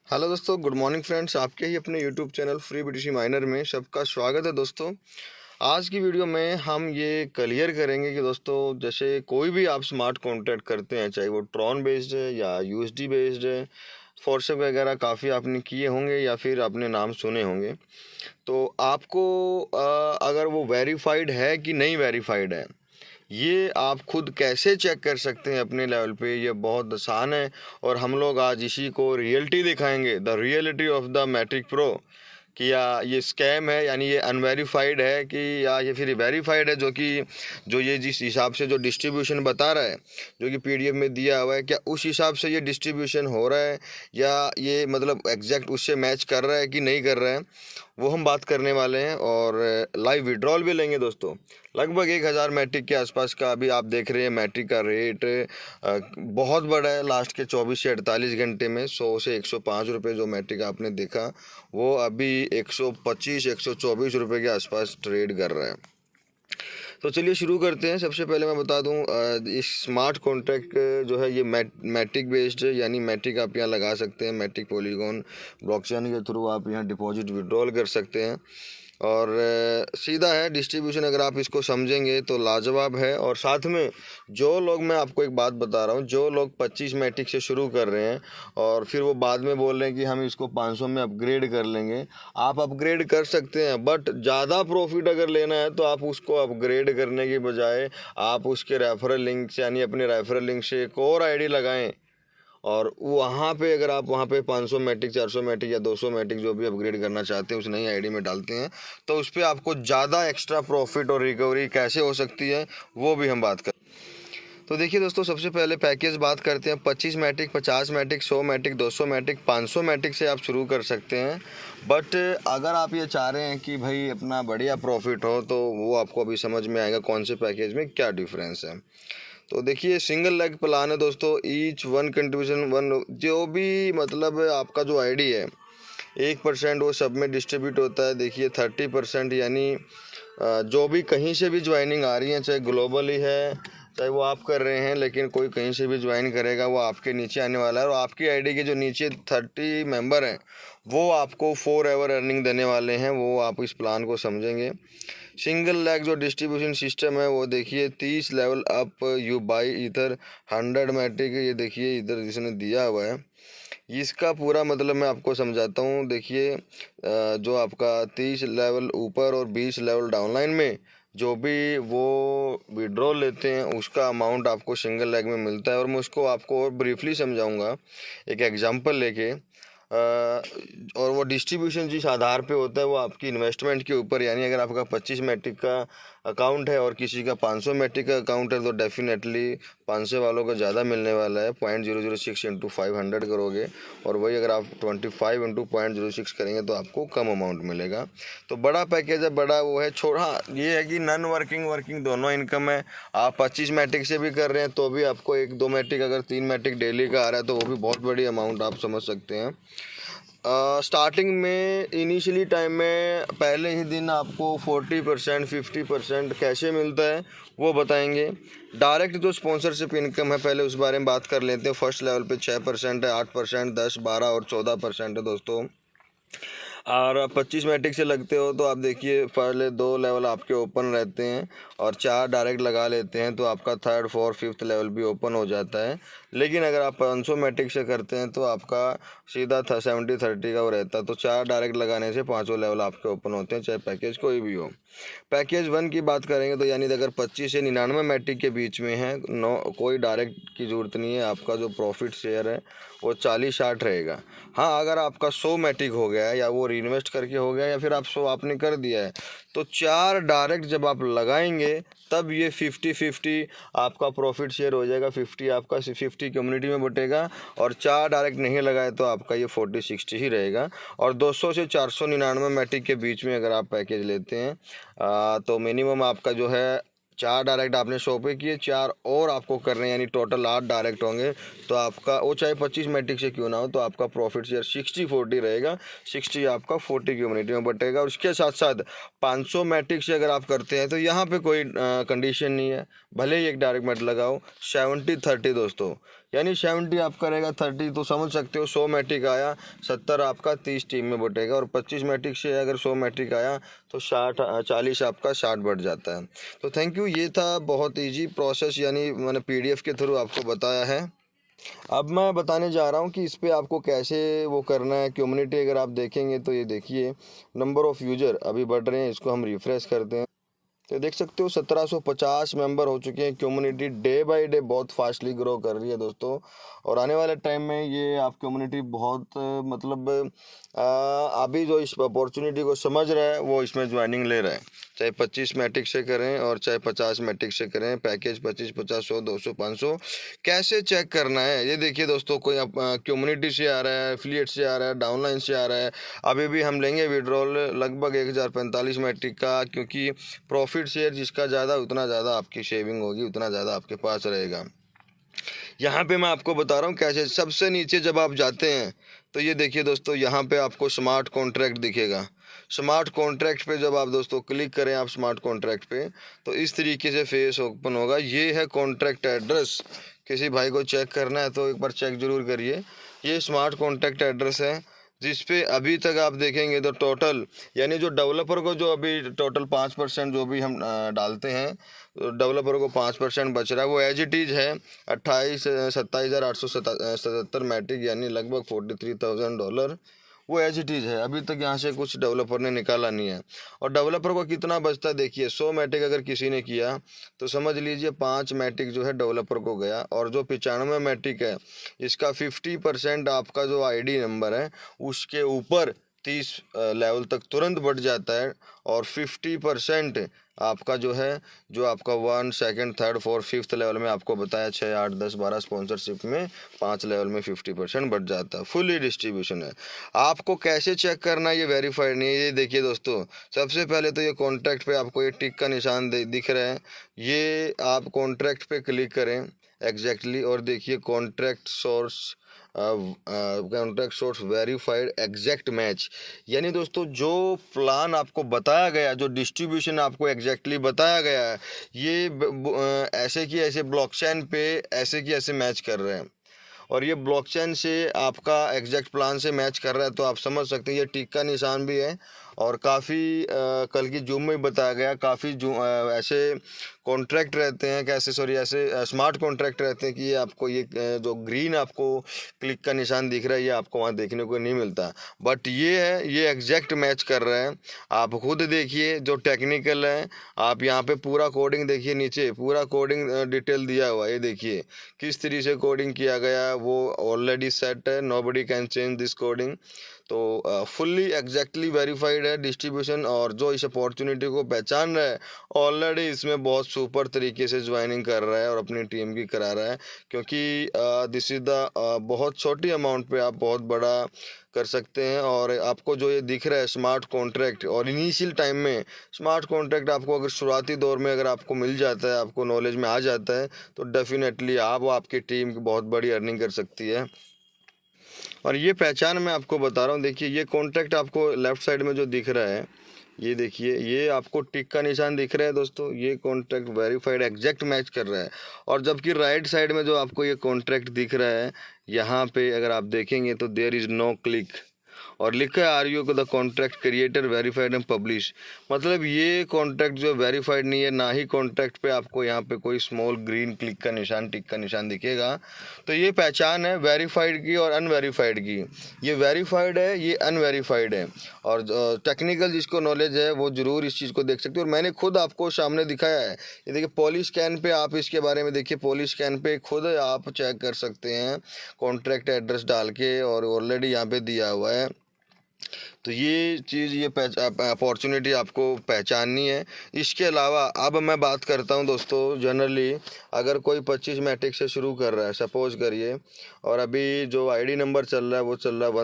Hello दोस्तों, good morning friends. आपके ही अपने YouTube channel free BTC minor में सबका स्वागत है। दोस्तों, आज की वीडियो में हम ये क्लियर करेंगे कि दोस्तों जैसे कोई भी आप स्मार्ट कॉन्ट्रैक्ट करते हैं, चाहे वो ट्रॉन बेस्ड है या यूएसडी बेस्ड है, फॉरसेप वगैरह काफ़ी आपने किए होंगे या फिर आपने नाम सुने होंगे। तो आपको अगर वो वेरीफाइड है कि नहीं वेरीफाइड है, ये आप खुद कैसे चेक कर सकते हैं अपने लेवल पे। ये बहुत आसान है और हम लोग आज इसी को रियलिटी दिखाएंगे, the reality of the metric pro, कि या ये स्कैम है यानी ये अनवेरीफाइड है कि या ये फिर वेरीफाइड है, जो ये जिस हिसाब से जो डिस्ट्रीब्यूशन बता रहा है, जो कि पीडीएफ में दिया हुआ है, क्या उस हिसाब से ये डिस्ट्रीब्यूशन हो रहा है या ये मतलब एग्जैक्ट उससे मैच कर रहा है कि नहीं कर रहा है, वो हम बात करने वाले हैं। और लाइव विड्रॉल भी लेंगे दोस्तों। लगभग 1000 मैट्रिक के आसपास का अभी आप देख रहे हैं मैट्रिक का रेट बहुत बड़ा है। लास्ट के 24 से 48 घंटे में 100 से 105 रुपये जो मैट्रिक आपने देखा, वो अभी 125 124 रुपये के आसपास ट्रेड कर रहा है। तो चलिए शुरू करते हैं। सबसे पहले मैं बता दूं, इस स्मार्ट कॉन्ट्रैक्ट जो है ये मैट्रिक बेस्ड है, यानी मैट्रिक आप यहाँ लगा सकते हैं। मैट्रिक पॉलीगॉन ब्लॉकचेन के थ्रू आप यहाँ डिपॉजिट विड्रॉल कर सकते हैं और सीधा है डिस्ट्रीब्यूशन। अगर आप इसको समझेंगे तो लाजवाब है। और साथ में जो लोग, मैं आपको एक बात बता रहा हूँ, जो लोग 25 मैट्रिक से शुरू कर रहे हैं और फिर वो बाद में बोल रहे हैं कि हम इसको 500 में अपग्रेड कर लेंगे, आप अपग्रेड कर सकते हैं, बट ज़्यादा प्रॉफिट अगर लेना है तो आप उसको अपग्रेड करने की बजाय आप उसके रेफरल लिंक से, यानी अपने रेफरल लिंक से एक और आईडी लगाएं और वहाँ पे अगर आप वहाँ पे 500 मैट्रिक, 400 मैट्रिक या 200 मैट्रिक जो भी अपग्रेड करना चाहते हैं उस नई आईडी में डालते हैं, तो उस पर आपको ज़्यादा एक्स्ट्रा प्रॉफिट और रिकवरी कैसे हो सकती है वो भी हम बात करें। तो देखिए दोस्तों, सबसे पहले पैकेज बात करते हैं। 25 metric, 50 metric, 100 metric, 200 metric, 500 metric से आप शुरू कर सकते हैं। बट अगर आप ये चाह रहे हैं कि भाई अपना बढ़िया प्रॉफिट हो, तो वो आपको अभी समझ में आएगा कौन से पैकेज में क्या डिफरेंस है। तो देखिए, सिंगल लेग प्लान है दोस्तों। ईच वन कंट्रीब्यूशन वन, जो भी मतलब आपका जो आईडी है 1% वो सब में डिस्ट्रीब्यूट होता है। देखिए 30% यानी जो भी कहीं से भी ज्वाइनिंग आ रही है, चाहे ग्लोबली है चाहे वो आप कर रहे हैं, लेकिन कोई कहीं से भी ज्वाइन करेगा वो आपके नीचे आने वाला है। और आपकी आईडी के जो नीचे 30 मेंबर हैं वो आपको फॉर एवर अर्निंग देने वाले हैं। वो आप इस प्लान को समझेंगे। सिंगल लेग जो डिस्ट्रीब्यूशन सिस्टम है वो देखिए 30 लेवल अप यू बाई इधर 100 मैट्रिक। ये देखिए इधर जिसने दिया हुआ है, इसका पूरा मतलब मैं आपको समझाता हूँ। देखिए जो आपका 30 लेवल ऊपर और 20 लेवल डाउनलाइन में जो भी वो विड्रॉल लेते हैं उसका अमाउंट आपको सिंगल लेग में मिलता है। और मैं उसको आपको और ब्रीफली समझाऊंगा एक एग्जांपल लेके। और वो डिस्ट्रीब्यूशन जिस आधार पे होता है वो आपकी इन्वेस्टमेंट के ऊपर, यानी अगर आपका 25 मैट्रिक का अकाउंट है और किसी का 500 मैट्रिक का अकाउंट है तो डेफिनेटली 500 वालों को ज़्यादा मिलने वाला है। 0.006 इंटू 500 करोगे और वही अगर आप 25 इंटू 0.06 करेंगे तो आपको कम अमाउंट मिलेगा। तो बड़ा पैकेज है, बड़ा वो है। छोड़ा ये है कि नॉन वर्किंग वर्किंग दोनों इनकम है। आप 25 मैट्रिक से भी कर रहे हैं तो भी आपको 1-2 मैट्रिक, अगर 3 मैट्रिक डेली का आ रहा है तो वो भी बहुत बड़ी अमाउंट आप समझ सकते हैं। स्टार्टिंग में इनिशियली टाइम में पहले ही दिन आपको 40% 50% कैसे मिलता है वो बताएंगे। डायरेक्ट जो स्पॉन्सरशिप इनकम है पहले उस बारे में बात कर लेते हैं। फर्स्ट लेवल पे 6% है, 8%, 10, 12 और 14% है दोस्तों। और 25 मैट्रिक से लगते हो तो आप देखिए पहले 2 लेवल आपके ओपन रहते हैं और 4 डायरेक्ट लगा लेते हैं तो आपका 3rd 4th 5th लेवल भी ओपन हो जाता है। लेकिन अगर आप 500 मैट्रिक से करते हैं तो आपका सीधा 70-30 का वो रहता है। तो 4 डायरेक्ट लगाने से 5 लेवल आपके ओपन होते हैं, चाहे पैकेज कोई भी हो। पैकेज 1 की बात करेंगे तो यानी अगर 25 से 99 मैट्रिक के बीच में है, कोई डायरेक्ट की ज़रूरत नहीं है। आपका जो प्रॉफिट शेयर है वो 40-60 रहेगा। हाँ, अगर आपका 100 मैट्रिक हो गया है या वो इन्वेस्ट करके हो गया या फिर आप 100 आपने कर दिया है, तो 4 डायरेक्ट जब आप लगाएंगे तब ये 50-50 आपका प्रॉफिट शेयर हो जाएगा। 50 आपका 50 कम्युनिटी में बटेगा और 4 डायरेक्ट नहीं लगाए तो आपका ये 40-60 ही रहेगा। और 200 से 499 मैट्रिक के बीच में अगर आप पैकेज लेते हैं तो मिनिमम आपका जो है 4 डायरेक्ट आपने 100 पे किए, 4 और आपको करने, यानी टोटल 8 डायरेक्ट होंगे तो आपका वो चाहे 25 मैट्रिक से क्यों ना हो तो आपका प्रॉफिट शेयर 60-40 रहेगा। 60 आपका 40 कम्युनिटी में बटेगा। और उसके साथ साथ 500 मैट्रिक से अगर आप करते हैं तो यहाँ पे कोई कंडीशन नहीं है, भले ही एक डायरेक्ट मैट लगाओ। 70-30 दोस्तों, यानी 70 आपका रहेगा 30, तो समझ सकते हो 100 मैट्रिक आया 70 आपका 30 टीम में बटेगा, और 25 मैट्रिक से अगर 100 मैट्रिक आया तो 40 आपका 60 बढ़ जाता है। तो थैंक यू, ये था बहुत ईजी प्रोसेस, यानी मैंने PDF के थ्रू आपको बताया है। अब मैं बताने जा रहा हूँ कि इस पे आपको कैसे वो करना है। कम्युनिटी अगर आप देखेंगे तो ये देखिए नंबर ऑफ़ यूज़र अभी बढ़ रहे हैं, इसको हम रिफ्रेश करते हैं तो देख सकते हो 1750 मेंबर हो चुके हैं। कम्युनिटी डे बाय डे बहुत फास्टली ग्रो कर रही है दोस्तों, और आने वाले टाइम में ये आप कम्युनिटी बहुत मतलब अभी जो इस अपॉर्चुनिटी को समझ रहा है वो इसमें ज्वाइनिंग ले रहा है, चाहे 25 मैट्रिक से करें और चाहे 50 मैट्रिक से करें। पैकेज 25, 50, 100, 200, 500 कैसे चेक करना है ये देखिए दोस्तों। कोई कम्युनिटी से आ रहा है, एफिलिएट से आ रहा है, डाउनलाइन से आ रहा है। अभी भी हम लेंगे विड्रॉल लगभग 1045 मैट्रिक का, क्योंकि प्रॉफिट शेयर जिसका ज़्यादा उतना ज़्यादा आपकी सेविंग होगी, उतना ज़्यादा आपके पास रहेगा। यहाँ पे मैं आपको बता रहा हूँ कैसे। सबसे नीचे जब आप जाते हैं तो ये देखिए दोस्तों, यहाँ पे आपको स्मार्ट कॉन्ट्रैक्ट दिखेगा। स्मार्ट कॉन्ट्रैक्ट पे जब आप दोस्तों क्लिक करें आप स्मार्ट कॉन्ट्रैक्ट पे, तो इस तरीके से फेस ओपन होगा। ये है कॉन्ट्रैक्ट एड्रेस। किसी भाई को चेक करना है तो एक बार चेक ज़रूर करिए। ये स्मार्ट कॉन्ट्रैक्ट एड्रेस है जिस पे अभी तक आप देखेंगे तो टोटल, यानी जो डेवलपर को जो अभी टोटल 5% जो भी हम डालते हैं, डेवलपर को 5% बच रहा है, वो एज इट इज़ है 27,877 मैट्रिक, यानी लगभग $43,000 वो एज इट इज़ है। अभी तक यहाँ से कुछ डेवलपर ने निकाला नहीं है। और डेवलपर को कितना बचता है देखिए, 100 मैट्रिक अगर किसी ने किया तो समझ लीजिए 5 मैट्रिक जो है डेवलपर को गया, और जो 95 मैट्रिक है इसका 50% आपका जो ID नंबर है उसके ऊपर 30 लेवल तक तुरंत बढ़ जाता है, और 50% आपका जो है, जो आपका 1, 2, 3, 4, 5th लेवल में आपको बताया 6, 8, 10, 12 स्पॉन्सरशिप में 5 लेवल में 50% बढ़ जाता है। फुली डिस्ट्रीब्यूशन है। आपको कैसे चेक करना है ये वेरीफाइड नहीं है। ये देखिए दोस्तों, सबसे पहले तो ये कॉन्ट्रैक्ट पे आपको ये टिक का निशान दिख रहा है, ये आप कॉन्ट्रैक्ट पे क्लिक करें एग्जैक्टली, और देखिए contract source verified exact match. यानी दोस्तों जो प्लान आपको बताया गया, जो डिस्ट्रीब्यूशन आपको एग्जैक्टली बताया गया है, ये ऐसे की ऐसे ब्लॉकचेन पे ऐसे की ऐसे मैच कर रहे हैं, और ये ब्लॉकचेन से आपका एग्जैक्ट प्लान से मैच कर रहा है। तो आप समझ सकते हैं ये टिक का निशान भी है, और काफ़ी कल की जूम में बताया गया, काफ़ी ऐसे कॉन्ट्रैक्ट रहते हैं, कैसे सॉरी ऐसे स्मार्ट कॉन्ट्रैक्ट रहते हैं कि ये आपको ये जो ग्रीन आपको क्लिक का निशान दिख रहा है ये आपको वहाँ देखने को नहीं मिलता, बट ये है, ये एग्जैक्ट मैच कर रहा है। आप खुद देखिए जो टेक्निकल है, आप यहाँ पे पूरा कोडिंग देखिए, नीचे पूरा कोडिंग डिटेल दिया हुआ है। ये देखिए किस तरीके से कोडिंग किया गया, वो ऑलरेडी सेट है, nobody can change this coding. तो फुल्ली एग्जैक्टली वेरीफाइड है डिस्ट्रीब्यूशन, और जो इस अपॉर्चुनिटी को पहचान रहा है ऑलरेडी इसमें बहुत सुपर तरीके से ज्वाइनिंग कर रहा है और अपनी टीम की करा रहा है, क्योंकि दिस इज़ द बहुत छोटी अमाउंट पे आप बहुत बड़ा कर सकते हैं। और आपको जो ये दिख रहा है स्मार्ट कॉन्ट्रैक्ट, और इनिशियल टाइम में स्मार्ट कॉन्ट्रैक्ट आपको अगर शुरुआती दौर में अगर आपको मिल जाता है, आपको नॉलेज में आ जाता है, तो डेफिनेटली आप आपकी टीम की बहुत बड़ी अर्निंग कर सकती है। और ये पहचान मैं आपको बता रहा हूँ, देखिए ये कॉन्ट्रैक्ट आपको लेफ्ट साइड में जो दिख रहा है, ये देखिए ये आपको टिक का निशान दिख रहा है दोस्तों, ये कॉन्ट्रैक्ट वेरीफाइड एग्जैक्ट मैच कर रहा है। और जबकि राइट साइड में जो आपको ये कॉन्ट्रैक्ट दिख रहा है, यहाँ पे अगर आप देखेंगे तो देयर इज़ नो क्लिक, और लिखा है are you the contract creator verified and publish. मतलब ये कॉन्ट्रैक्ट जो वेरीफाइड नहीं है, ना ही कॉन्ट्रैक्ट पे आपको यहाँ पे कोई स्मॉल ग्रीन क्लिक का निशान, टिक का निशान दिखेगा। तो ये पहचान है वेरीफाइड की और अनवेरीफाइड की। ये वेरीफाइड है, ये अनवेरीफाइड है, और टेक्निकल जिसको नॉलेज है वो ज़रूर इस चीज़ को देख सकते हो। और मैंने खुद आपको सामने दिखाया है, ये देखिए पॉली स्कैन पे आप इसके बारे में देखिए, पॉली स्कैन पे खुद आप चेक कर सकते हैं कॉन्ट्रैक्ट एड्रेस डाल के, और ऑलरेडी यहाँ पे दिया हुआ है। तो ये चीज़, ये अपॉर्चुनिटी आपको पहचाननी है। इसके अलावा अब मैं बात करता हूँ दोस्तों, जनरली अगर कोई 25 मैट्रिक से शुरू कर रहा है सपोज करिए, और अभी जो ID नंबर चल रहा है वो चल रहा है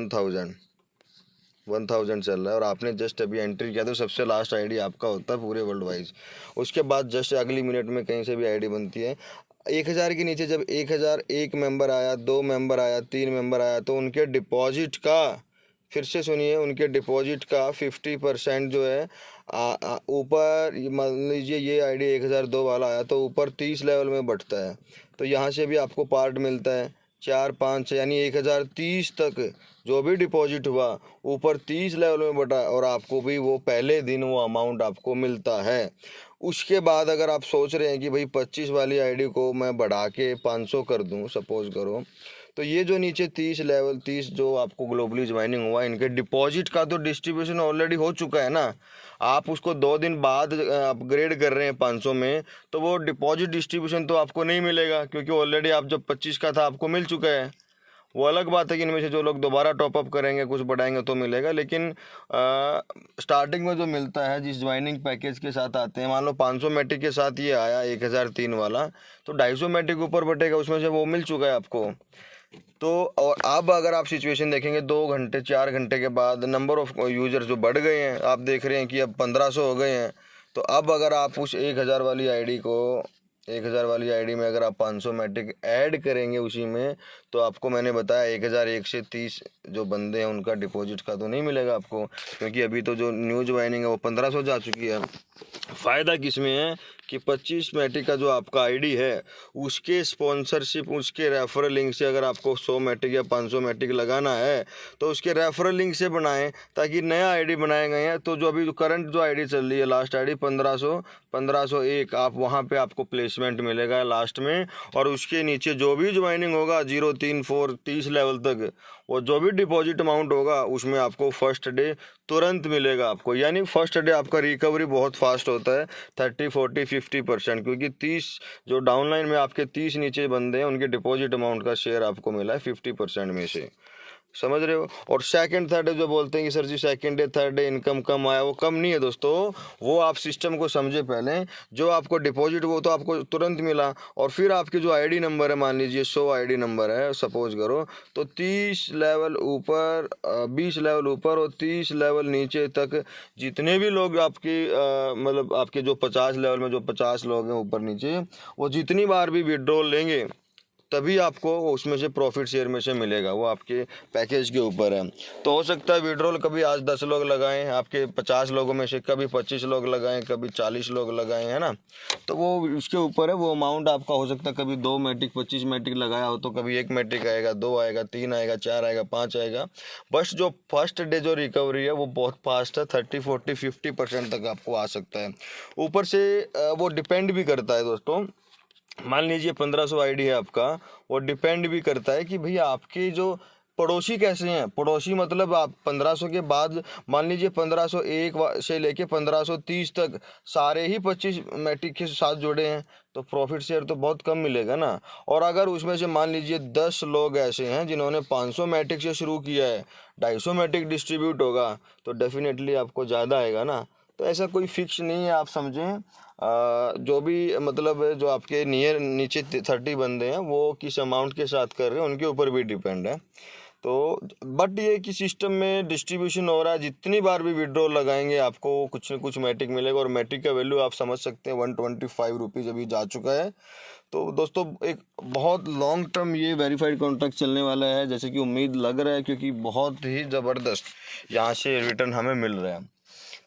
1000 चल रहा है, और आपने जस्ट अभी एंट्री किया तो सबसे लास्ट ID आपका होता है पूरे वर्ल्ड वाइज। उसके बाद जस्ट अगली मिनट में कहीं से भी ID बनती है। 1000 के नीचे जब 1001 मेंबर आया, 2 मेंबर आया, 3 मेंबर आया, तो उनके डिपॉजिट का, फिर से सुनिए, उनके डिपॉजिट का 50% जो है ऊपर, मान लीजिए ये ID 1002 वाला आया तो ऊपर 30 लेवल में बढ़ता है, तो यहाँ से भी आपको पार्ट मिलता है। 4, 5, 6 यानी 1030 तक जो भी डिपॉजिट हुआ ऊपर 30 लेवल में बटा और आपको भी वो पहले दिन वो अमाउंट आपको मिलता है। उसके बाद अगर आप सोच रहे हैं कि भाई 25 वाली आईडी को मैं बढ़ा के 500 कर दूं सपोज करो, तो ये जो नीचे 30 लेवल 30 जो आपको ग्लोबली ज्वाइनिंग हुआ, इनके डिपॉजिट का तो डिस्ट्रीब्यूशन ऑलरेडी हो चुका है ना। आप उसको 2 दिन बाद अपग्रेड कर रहे हैं 500 में, तो वो डिपॉजिट डिस्ट्रीब्यूशन तो आपको नहीं मिलेगा, क्योंकि ऑलरेडी आप जब 25 का था आपको मिल चुका है। वो अलग बात है कि इनमें से जो लोग दोबारा टॉपअप करेंगे कुछ बढ़ाएंगे तो मिलेगा, लेकिन स्टार्टिंग में जो मिलता है जिस ज्वाइनिंग पैकेज के साथ आते हैं, मान लो 500 मैटिक के साथ ये आया 1003 वाला, तो 250 मैटिक ऊपर बटेगा, उसमें से वो मिल चुका है आपको। तो और अब अगर आप सिचुएशन देखेंगे 2 घंटे 4 घंटे के बाद नंबर ऑफ यूजर्स जो बढ़ गए हैं, आप देख रहे हैं कि अब 1500 हो गए हैं। तो अब अगर आप उस 1000 वाली आईडी को 1000 वाली आईडी में अगर आप 500 मैटिक ऐड करेंगे उसी में, तो आपको मैंने बताया 1001 से 30 जो बंदे हैं उनका डिपॉजिट का तो नहीं मिलेगा आपको, क्योंकि अभी तो जो न्यू ज्वाइनिंग है वो 1500 जा चुकी है। फ़ायदा किस में है कि 25 मैटिक का जो आपका आईडी है उसके स्पॉन्सरशिप उसके रेफरल लिंक से अगर आपको 100 मैटिक या 500 मैटिक लगाना है तो उसके रेफरल लिंक से बनाएं, ताकि नया आईडी बनाए गए हैं तो जो अभी जो करंट जो आईडी चल रही है लास्ट आईडी 1501 आप वहां पे आपको प्लेसमेंट मिलेगा लास्ट में। और उसके नीचे जो भी ज्वाइनिंग होगा 0, 3, 4, 30 लेवल तक वो जो भी डिपॉजिट अमाउंट होगा उसमें आपको फर्स्ट डे तुरंत मिलेगा आपको, यानी फर्स्ट डे आपका रिकवरी बहुत फास्ट होता है 30, 40, 50%, क्योंकि 30 जो डाउनलाइन में आपके 30 नीचे बंदे हैं उनके डिपॉजिट अमाउंट का शेयर आपको मिला है 50% में से, समझ रहे हो। और सेकंड थर्ड डे जो बोलते हैं कि sir ji second day third day income कम आया, वो कम नहीं है दोस्तों, वो आप सिस्टम को समझे पहले। जो आपको डिपॉजिट वो तो आपको तुरंत मिला, और फिर आपके जो आईडी नंबर है, मान लीजिए 100 आईडी नंबर है सपोज करो, तो 30 लेवल ऊपर 20 लेवल ऊपर और 30 लेवल नीचे तक जितने भी लोग आपकी मतलब आपके जो 50 लेवल में जो 50 लोग हैं ऊपर नीचे, वो जितनी बार भी विड्रॉल लेंगे तभी आपको उसमें से प्रॉफिट शेयर में से मिलेगा, वो आपके पैकेज के ऊपर है। तो हो सकता है विड्रॉल कभी आज 10 लोग लगाएं आपके 50 लोगों में से, कभी 25 लोग लगाएं, कभी 40 लोग लगाएं, है ना। तो वो उसके ऊपर है, वो अमाउंट आपका हो सकता है कभी 2 मैटिक 25 मैटिक लगाया हो तो कभी 1 मैटिक आएगा, 2 आएगा, 3 आएगा, 4 आएगा, 5 आएगा। बस जो फर्स्ट डे जो रिकवरी है वो बहुत फास्ट है, 30, 40, 50% तक आपको आ सकता है। ऊपर से वो डिपेंड भी करता है दोस्तों, मान लीजिए 1500 आईडी है आपका, वो डिपेंड भी करता है कि भैया आपके जो पड़ोसी कैसे हैं। पड़ोसी मतलब आप 1500 के बाद मान लीजिए 1501 से लेके 1530 तक सारे ही 25 मैट्रिक के साथ जुड़े हैं, तो प्रॉफिट शेयर तो बहुत कम मिलेगा ना। और अगर उसमें से मान लीजिए 10 लोग ऐसे हैं जिन्होंने 500 मैट्रिक से शुरू किया है, 250 मैट्रिक डिस्ट्रीब्यूट होगा तो डेफिनेटली आपको ज़्यादा आएगा ना। तो ऐसा कोई फिक्स नहीं है, आप समझें जो भी मतलब जो आपके नियर नीचे 30 बंदे हैं वो किस अमाउंट के साथ कर रहे हैं उनके ऊपर भी डिपेंड है। तो बट ये कि सिस्टम में डिस्ट्रीब्यूशन हो रहा है, जितनी बार भी विड्रॉल लगाएंगे आपको कुछ न कुछ मैट्रिक मिलेगा। और मैट्रिक का वैल्यू आप समझ सकते हैं 125 रुपीज़ अभी जा चुका है। तो दोस्तों एक बहुत लॉन्ग टर्म ये वेरीफाइड कॉन्ट्रैक्ट चलने वाला है, जैसे कि उम्मीद लग रहा है, क्योंकि बहुत ही ज़बरदस्त यहाँ से रिटर्न हमें मिल रहा है।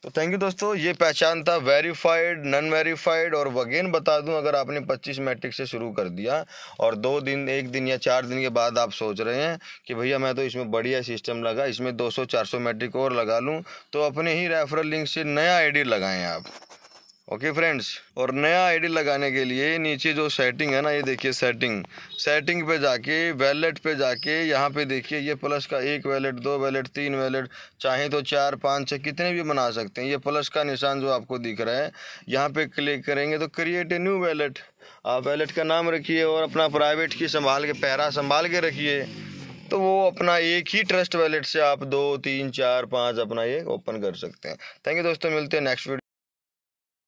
तो थैंक यू दोस्तों, ये पहचान था वेरीफाइड नॉन वेरीफाइड। और अगेन बता दूं, अगर आपने 25 मैट्रिक से शुरू कर दिया और 2 दिन 1 दिन या 4 दिन के बाद आप सोच रहे हैं कि भैया मैं तो इसमें बढ़िया सिस्टम लगा, इसमें 200-400 मैट्रिक और लगा लूं, तो अपने ही रेफरल लिंक से नया आईडी लगाएं आप। ओके फ्रेंड्स, और नया आईडी लगाने के लिए नीचे जो सेटिंग है ना, ये देखिए सेटिंग पे जाके वैलेट पे जाके यहाँ पे देखिए ये प्लस का 1 वैलेट 2 वैलेट 3 वैलेट, चाहे तो 4 5 6 कितने भी बना सकते हैं। ये प्लस का निशान जो आपको दिख रहा है यहाँ पे क्लिक करेंगे तो क्रिएट ए न्यू वैलेट, आप वैलेट का नाम रखिए और अपना प्राइवेट की संभाल के पैरा संभाल के रखिए, तो वो अपना एक ही ट्रस्ट वैलेट से आप 2 3 4 5 अपना ये ओपन कर सकते हैं। थैंक यू दोस्तों, मिलते हैं नेक्स्ट वीडियो।